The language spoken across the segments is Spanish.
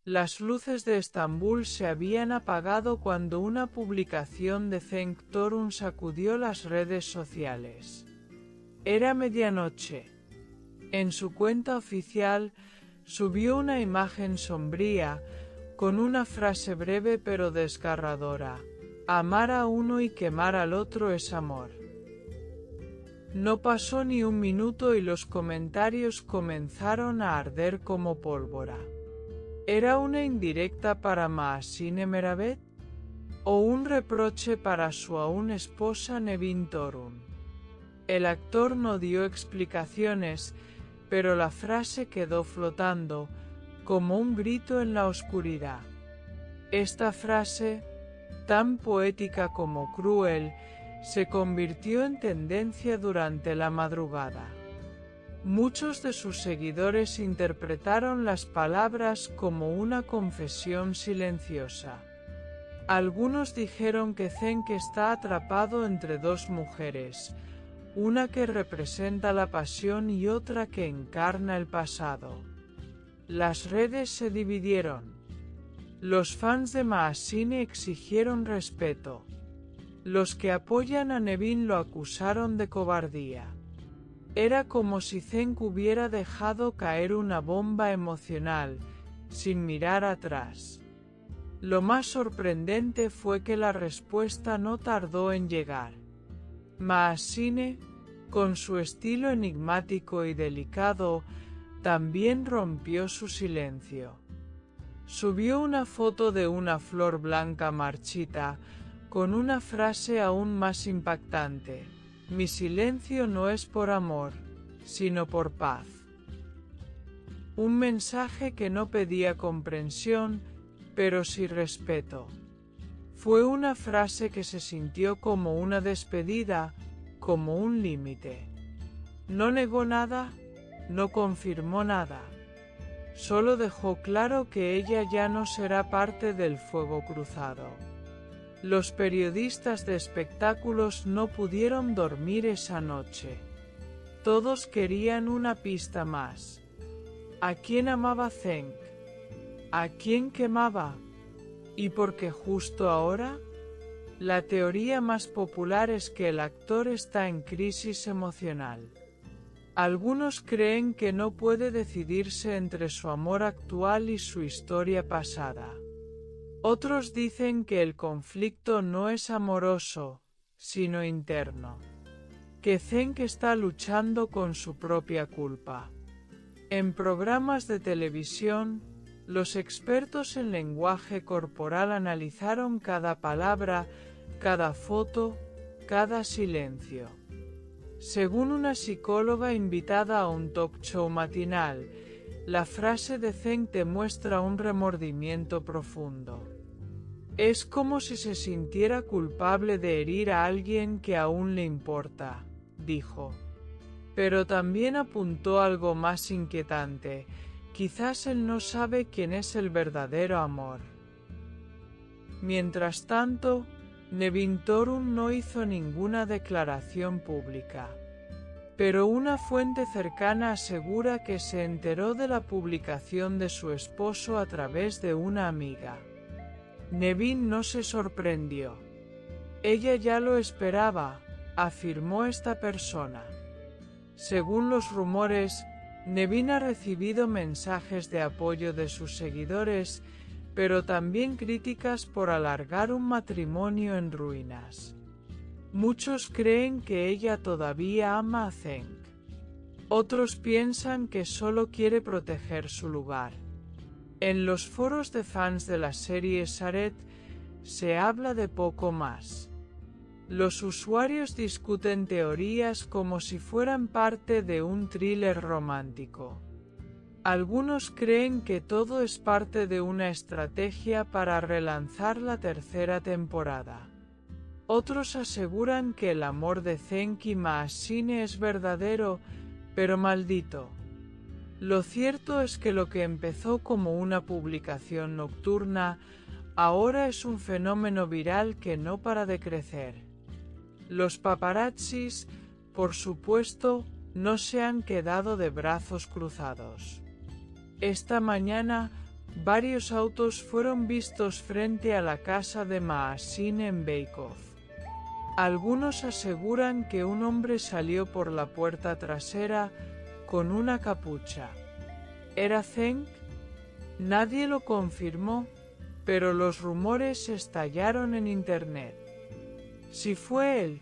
Las luces de Estambul se habían apagado cuando una publicación de Cenk Torun sacudió las redes sociales. Era medianoche. En su cuenta oficial, subió una imagen sombría, con una frase breve pero desgarradora: amar a uno y quemar al otro es amor. No pasó ni un minuto y los comentarios comenzaron a arder como pólvora. ¿Era una indirecta para Mahsine Meravet? ¿O un reproche para su aún esposa Nevin Torun? El actor no dio explicaciones, pero la frase quedó flotando, como un grito en la oscuridad. Esta frase, tan poética como cruel, se convirtió en tendencia durante la madrugada. Muchos de sus seguidores interpretaron las palabras como una confesión silenciosa. Algunos dijeron que Cenk está atrapado entre dos mujeres, una que representa la pasión y otra que encarna el pasado. Las redes se dividieron. Los fans de Mahsine exigieron respeto. Los que apoyan a Nevin lo acusaron de cobardía. Era como si Cenk hubiera dejado caer una bomba emocional, sin mirar atrás. Lo más sorprendente fue que la respuesta no tardó en llegar. Mahsine, con su estilo enigmático y delicado, también rompió su silencio. Subió una foto de una flor blanca marchita, con una frase aún más impactante: mi silencio no es por amor, sino por paz. Un mensaje que no pedía comprensión, pero sí respeto. Fue una frase que se sintió como una despedida, como un límite. No negó nada, no confirmó nada. Solo dejó claro que ella ya no será parte del fuego cruzado. Los periodistas de espectáculos no pudieron dormir esa noche. Todos querían una pista más. ¿A quién amaba Cenk? ¿A quién quemaba? ¿Y por qué justo ahora? La teoría más popular es que el actor está en crisis emocional. Algunos creen que no puede decidirse entre su amor actual y su historia pasada. Otros dicen que el conflicto no es amoroso, sino interno. Que Cenk está luchando con su propia culpa. En programas de televisión, los expertos en lenguaje corporal analizaron cada palabra, cada foto, cada silencio. Según una psicóloga invitada a un talk show matinal, la frase de Cenk demuestra un remordimiento profundo. Es como si se sintiera culpable de herir a alguien que aún le importa, dijo. Pero también apuntó algo más inquietante: quizás él no sabe quién es el verdadero amor. Mientras tanto, Nevin Torun no hizo ninguna declaración pública. Pero una fuente cercana asegura que se enteró de la publicación de su esposo a través de una amiga. Nevin no se sorprendió. Ella ya lo esperaba, afirmó esta persona. Según los rumores, Nevin ha recibido mensajes de apoyo de sus seguidores, pero también críticas por alargar un matrimonio en ruinas. Muchos creen que ella todavía ama a Cenk. Otros piensan que solo quiere proteger su lugar. En los foros de fans de la serie Sharet, se habla de poco más. Los usuarios discuten teorías como si fueran parte de un thriller romántico. Algunos creen que todo es parte de una estrategia para relanzar la tercera temporada. Otros aseguran que el amor de Cenk y Mahsine es verdadero, pero maldito. Lo cierto es que lo que empezó como una publicación nocturna, ahora es un fenómeno viral que no para de crecer. Los paparazzis, por supuesto, no se han quedado de brazos cruzados. Esta mañana, varios autos fueron vistos frente a la casa de Mahasine en Beikov. Algunos aseguran que un hombre salió por la puerta trasera con una capucha. ¿Era Zeng? Nadie lo confirmó, pero los rumores estallaron en internet. Si fue él,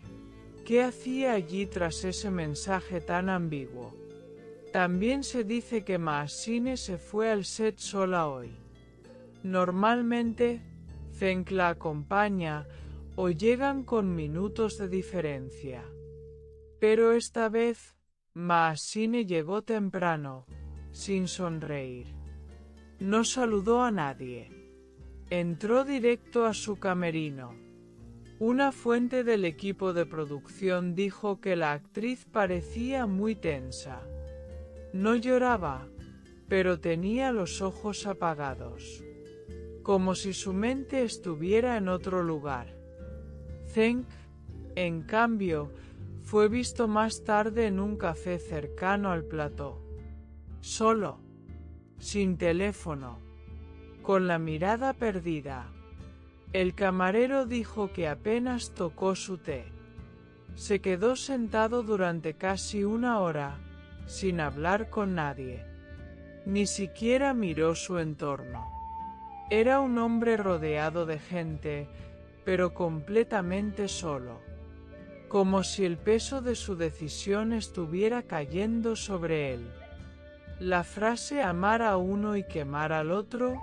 ¿qué hacía allí tras ese mensaje tan ambiguo? También se dice que Mahasine se fue al set sola hoy. Normalmente, Zeng la acompaña o llegan con minutos de diferencia. Pero esta vez, Mahasine llegó temprano, sin sonreír. No saludó a nadie. Entró directo a su camerino. Una fuente del equipo de producción dijo que la actriz parecía muy tensa. No lloraba, pero tenía los ojos apagados, como si su mente estuviera en otro lugar. Zeng, en cambio, fue visto más tarde en un café cercano al plató. Solo, sin teléfono, con la mirada perdida. El camarero dijo que apenas tocó su té. Se quedó sentado durante casi una hora, sin hablar con nadie. Ni siquiera miró su entorno. Era un hombre rodeado de gente, pero completamente solo. Como si el peso de su decisión estuviera cayendo sobre él. La frase amar a uno y quemar al otro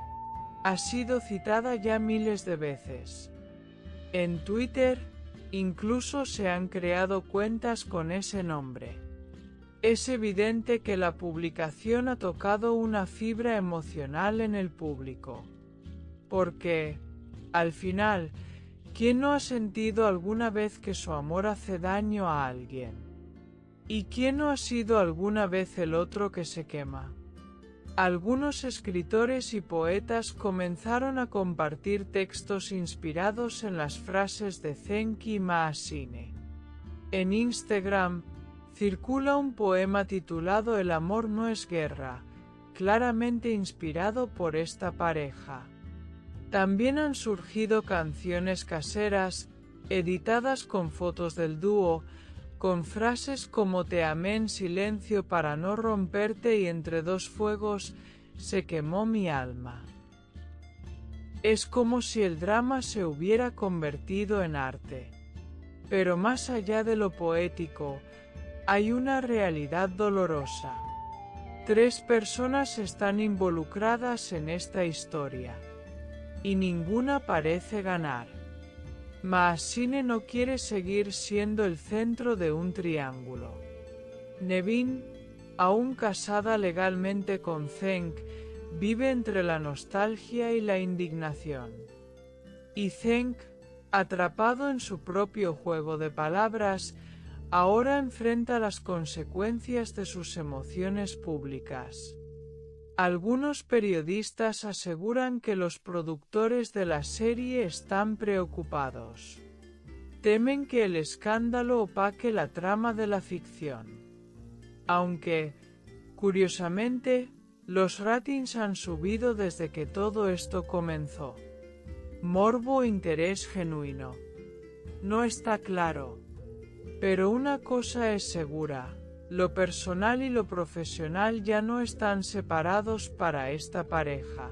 ha sido citada ya miles de veces. En Twitter, incluso se han creado cuentas con ese nombre. Es evidente que la publicación ha tocado una fibra emocional en el público. Porque, al final, ¿quién no ha sentido alguna vez que su amor hace daño a alguien? ¿Y quién no ha sido alguna vez el otro que se quema? Algunos escritores y poetas comenzaron a compartir textos inspirados en las frases de Zeng y Mahasine. En Instagram, circula un poema titulado El amor no es guerra, claramente inspirado por esta pareja. También han surgido canciones caseras, editadas con fotos del dúo, con frases como te amé en silencio para no romperte y entre dos fuegos se quemó mi alma. Es como si el drama se hubiera convertido en arte. Pero más allá de lo poético, hay una realidad dolorosa. 3 personas están involucradas en esta historia. Y ninguna parece ganar. Mahasine no quiere seguir siendo el centro de un triángulo. Nevin, aún casada legalmente con Zeng, vive entre la nostalgia y la indignación. Y Zeng, atrapado en su propio juego de palabras, ahora enfrenta las consecuencias de sus emociones públicas. Algunos periodistas aseguran que los productores de la serie están preocupados. Temen que el escándalo opaque la trama de la ficción. Aunque, curiosamente, los ratings han subido desde que todo esto comenzó. ¿Morbo o interés genuino? No está claro. Pero una cosa es segura. Lo personal y lo profesional ya no están separados para esta pareja.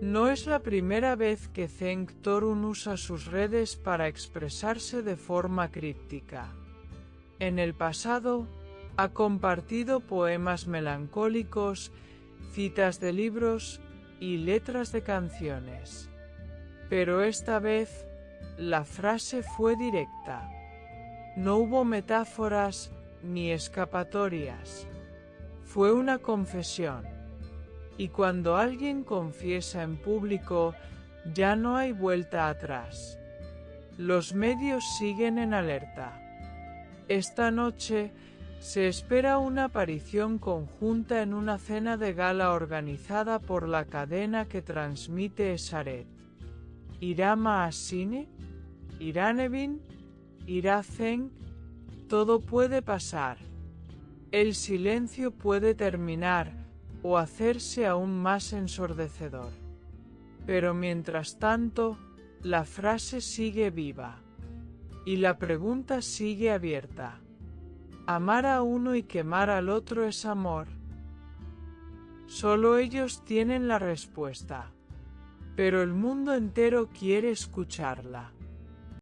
No es la primera vez que Zeng Torun usa sus redes para expresarse de forma críptica. En el pasado, ha compartido poemas melancólicos, citas de libros y letras de canciones. Pero esta vez, la frase fue directa. No hubo metáforas ni escapatorias. Fue una confesión. Y cuando alguien confiesa en público, ya no hay vuelta atrás. Los medios siguen en alerta. Esta noche, se espera una aparición conjunta en una cena de gala organizada por la cadena que transmite Esaret. ¿Irá Mahasine? ¿Irá Nevin? ¿Irá Zeng? Todo puede pasar. El silencio puede terminar, o hacerse aún más ensordecedor. Pero mientras tanto, la frase sigue viva. Y la pregunta sigue abierta. ¿Amar a uno y quemar al otro es amor? Solo ellos tienen la respuesta. Pero el mundo entero quiere escucharla.